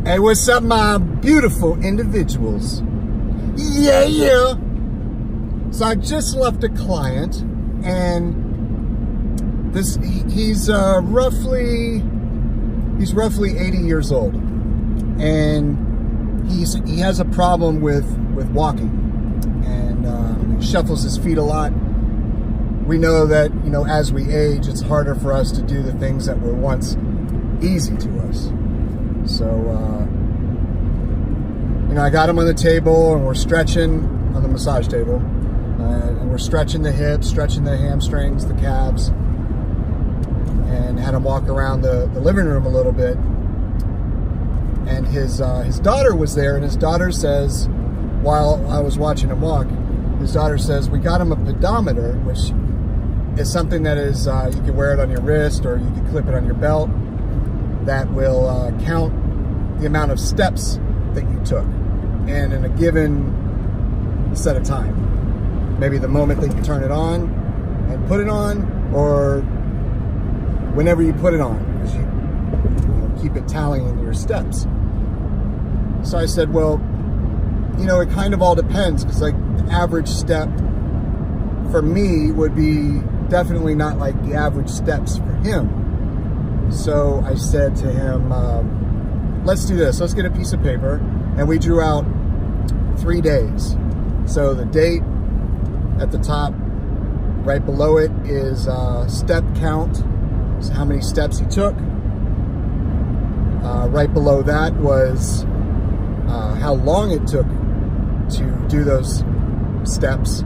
Hey, what's up, my beautiful individuals? Yeah. So I just left a client, and he's roughly 80 years old, and he has a problem with walking, and he shuffles his feet a lot. We know that, you know, as we age, it's harder for us to do the things that were once easy to us. So, you know, I got him on the table, and we're stretching on the massage table, and we're stretching the hips, stretching the hamstrings, the calves, and had him walk around the living room a little bit. And his daughter was there, and his daughter says, while I was watching him walk, his daughter says, we got him a pedometer, which is something that is, you can wear it on your wrist, or you can clip it on your belt, that will count the amount of steps that you took, and in a given set of time. Maybe the moment that you turn it on and put it on, or whenever you put it on, because you keep it tallying your steps. So I said, well, you know, it kind of all depends, because like the average step for me would be definitely not like the average steps for him. So I said to him, let's do this. Let's get a piece of paper. And we drew out 3 days. So the date at the top, right below it is step count. So how many steps he took. Right below that was how long it took to do those steps.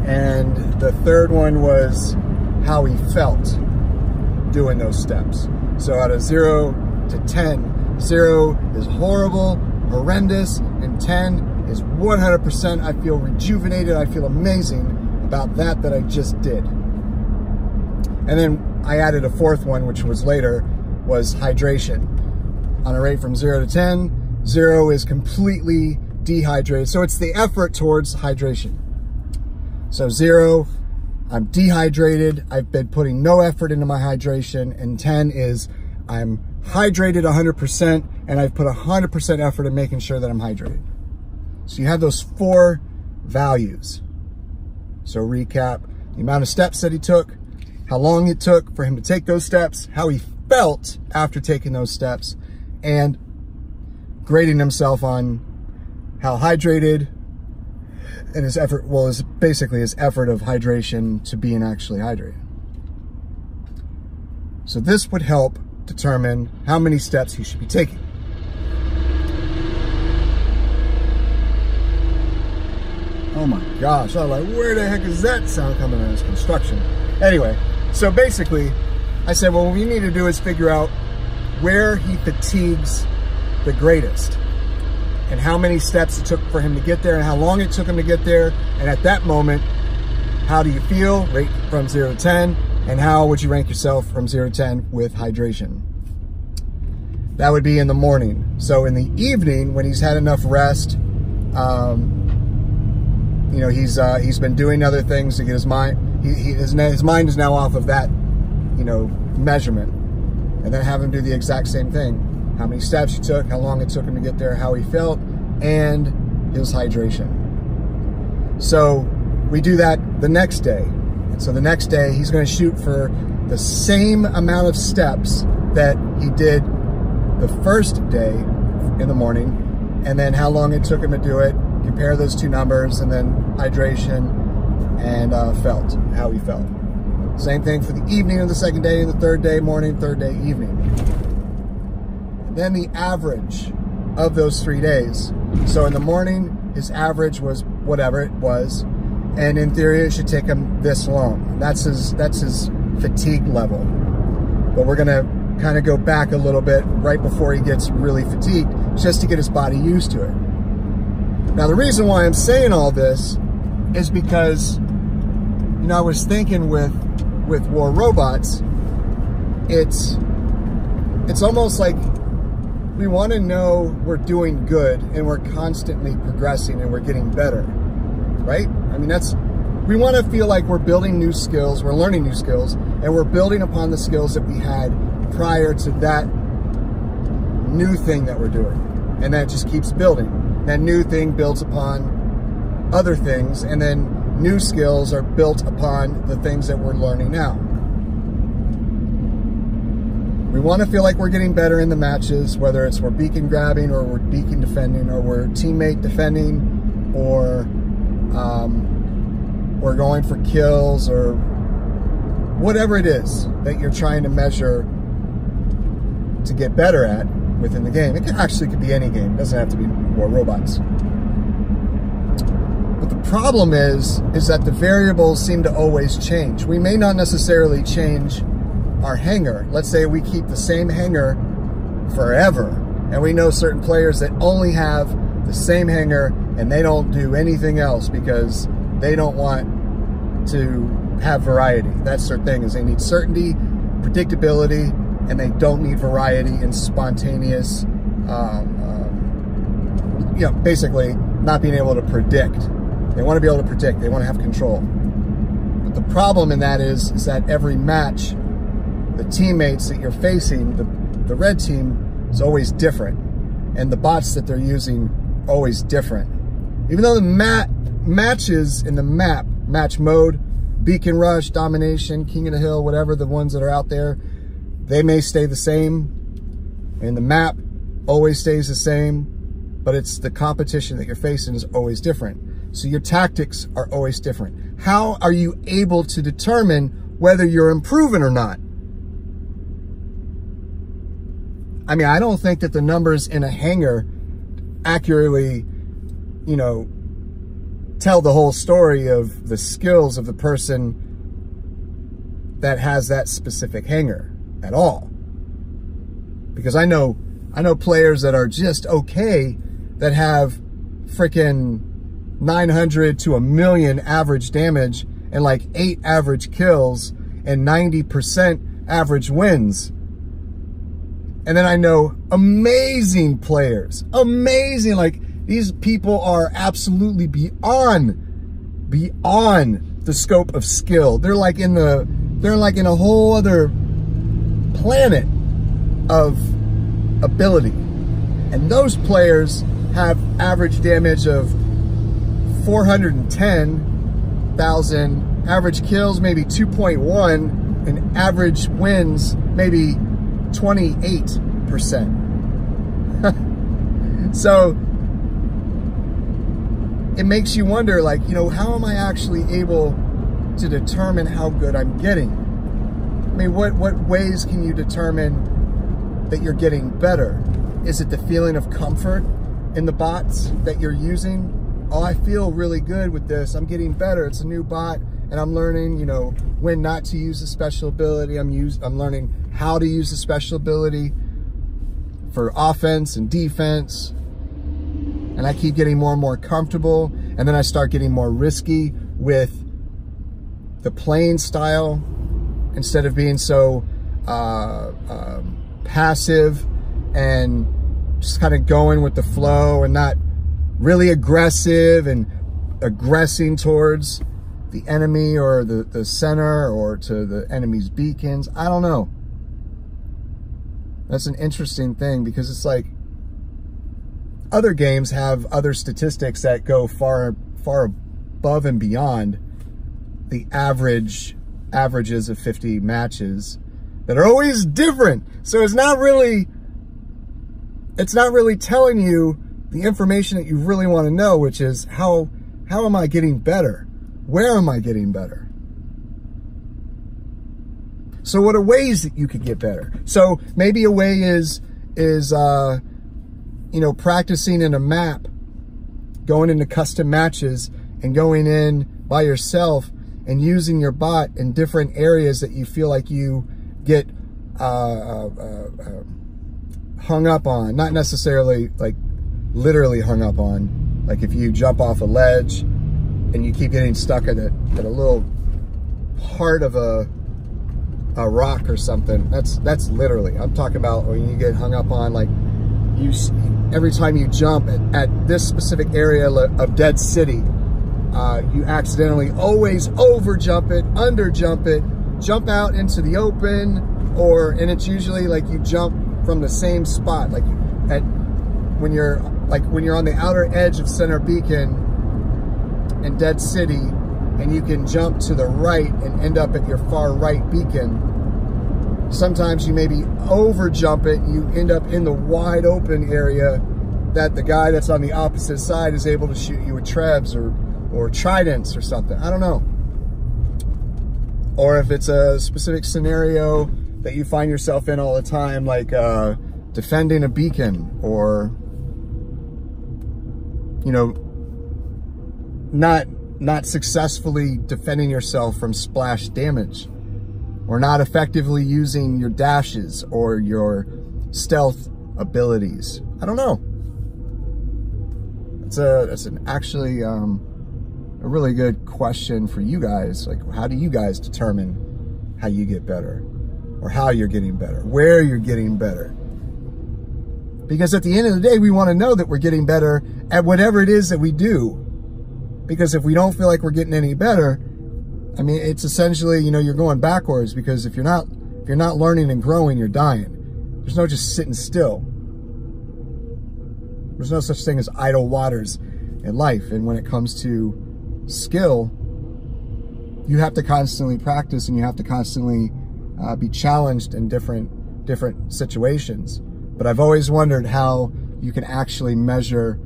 And the third one was how he felt doing those steps. So out of 0 to 10, 0 is horrible, horrendous, and 10 is 100% I feel rejuvenated, I feel amazing about that I just did. And then I added a fourth one, which was later, was hydration. On a rate from 0 to 10, 0 is completely dehydrated. So it's the effort towards hydration. So 0, I'm dehydrated, I've been putting no effort into my hydration, and 10 is I'm hydrated 100%, and I've put 100% effort in making sure that I'm hydrated. So you have those 4 values. So recap, the amount of steps that he took, how long it took for him to take those steps, how he felt after taking those steps, and grading himself on how hydrated, and his effort, well, is basically his effort of hydration to being actually hydrated. So this would help determine how many steps he should be taking. Oh my gosh, I was like, where the heck is that sound coming out of construction? Anyway, so basically, I said, well, what we need to do is figure out where he fatigues the greatest, and how many steps it took for him to get there, and how long it took him to get there. And at that moment, how do you feel? Rate from 0 to 10. And how would you rank yourself from 0 to 10 with hydration? That would be in the morning. So in the evening, when he's had enough rest, you know, he's been doing other things to get his mind, his mind is now off of that, you know, measurement. And then have him do the exact same thing. How many steps he took, how long it took him to get there, how he felt, and his hydration. So we do that the next day. And so the next day, he's going to shoot for the same amount of steps that he did the first day in the morning, and then how long it took him to do it, compare those 2 numbers, and then hydration and felt, how he felt. Same thing for the evening of the second day, and the third day morning, third day evening. Then the average of those 3 days. So in the morning, his average was whatever it was, and in theory, it should take him this long. That's his fatigue level. But we're gonna kind of go back a little bit right before he gets really fatigued, just to get his body used to it. Now, the reason why I'm saying all this is because, you know, I was thinking with War Robots, it's almost like we want to know we're doing good, and we're constantly progressing, and we're getting better, right? I mean, we want to feel like we're building new skills, we're learning new skills, and we're building upon the skills that we had prior to that new thing that we're doing. And that just keeps building. That new thing builds upon other things, and then new skills are built upon the things that we're learning now. We want to feel like we're getting better in the matches, whether it's we're beacon grabbing or we're beacon defending or we're teammate defending or we're going for kills or whatever it is that you're trying to measure to get better at within the game. It could be any game. It doesn't have to be War Robots. But the problem is that the variables seem to always change. We may not necessarily change our hanger. Let's say we keep the same hanger forever, and we know certain players that only have the same hanger and they don't do anything else because they don't want to have variety. That's their thing, is they need certainty, predictability, and they don't need variety and spontaneous, basically not being able to predict. They want to be able to predict. They want to have control. But the problem in that is that every match, the teammates that you're facing, the red team, is always different. And the bots that they're using are always different. Even though the matches in the map, match mode, Beacon Rush, Domination, King of the Hill, whatever the ones that are out there, they may stay the same. And the map always stays the same. But it's the competition that you're facing is always different. So your tactics are always different. How are you able to determine whether you're improving or not? I mean, I don't think that the numbers in a hangar accurately, tell the whole story of the skills of the person that has that specific hangar at all. Because I know players that are just okay that have freaking 900 to 1,000,000 average damage and like 8 average kills and 90% average wins. And then I know amazing players, amazing, like these people are absolutely beyond the scope of skill. They're like in a whole other planet of ability. And those players have average damage of 410,000, average kills maybe 2.1, and average wins maybe 28%. So it makes you wonder, like, how am I actually able to determine how good I'm getting? I mean, what ways can you determine that you're getting better? Is it the feeling of comfort in the bots that you're using? Oh, I feel really good with this. I'm getting better. It's a new bot, and I'm learning, when not to use a special ability. I'm learning how to use a special ability for offense and defense. And I keep getting more and more comfortable. And then I start getting more risky with the playing style instead of being so passive and just kind of going with the flow and not really aggressive and aggressing towards the enemy or the center or to the enemy's beacons. I don't know. That's an interesting thing, because it's like other games have other statistics that go far above and beyond the averages of 50 matches that are always different. So it's not really telling you the information that you really want to know, which is how am I getting better? Where am I getting better? So what are ways that you could get better? So maybe a way is practicing in a map, going into custom matches and going in by yourself and using your bot in different areas that you feel like you get hung up on. Not necessarily like literally hung up on. Like if you jump off a ledge and you keep getting stuck at a little part of a rock or something. That's literally. I'm talking about when you get hung up on, like, every time you jump at this specific area of Dead City, you accidentally always over jump it, under jump it, jump out into the open, and it's usually like you jump from the same spot. Like when you're on the outer edge of Center Beacon and Dead City, and you can jump to the right and end up at your far right beacon. Sometimes you maybe over jump it, you end up in the wide open area that the guy that's on the opposite side is able to shoot you with trebs or tridents or something. I don't know. Or if it's a specific scenario that you find yourself in all the time, like defending a beacon, or, you know, not successfully defending yourself from splash damage, or not effectively using your dashes or your stealth abilities. I don't know. That's actually a really good question for you guys. Like, how do you guys determine how you get better, or how you're getting better, where you're getting better? Because at the end of the day, we want to know that we're getting better at whatever it is that we do. Because if we don't feel like we're getting any better, I mean, it's essentially, you know, you're going backwards, because if you're not learning and growing, you're dying. There's no just sitting still. There's no such thing as idle waters in life. And when it comes to skill, you have to constantly practice, and you have to constantly be challenged in different situations. But I've always wondered how you can actually measure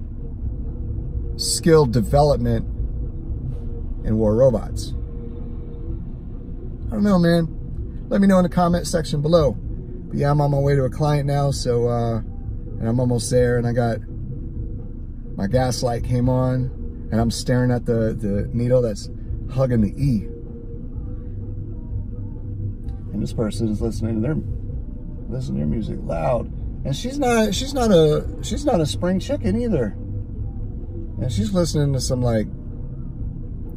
skill development in War Robots. I don't know, man. Let me know in the comment section below. But yeah, I'm on my way to a client now, so and I'm almost there, and I got my gas light came on, and I'm staring at the needle that's hugging the E. And this person is listening to their music loud. And she's not a spring chicken either. And she's listening to some like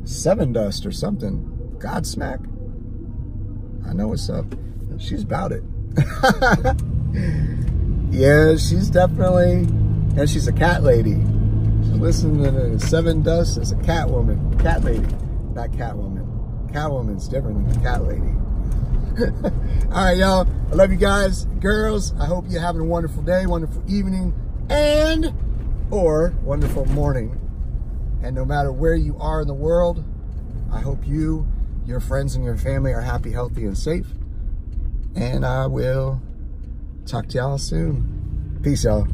Sevendust or something. Godsmack. I know what's up. She's about it. Yeah, she's definitely, and she's a cat lady. She's listening to Sevendust as a cat woman. Cat lady, not Catwoman. Catwoman's different than the cat lady. All right, y'all. I love you guys, girls. I hope you're having a wonderful day, wonderful evening, or wonderful morning. And no matter where you are in the world, I hope you, your friends, and your family are happy, healthy, and safe. And I will talk to y'all soon. Peace, y'all.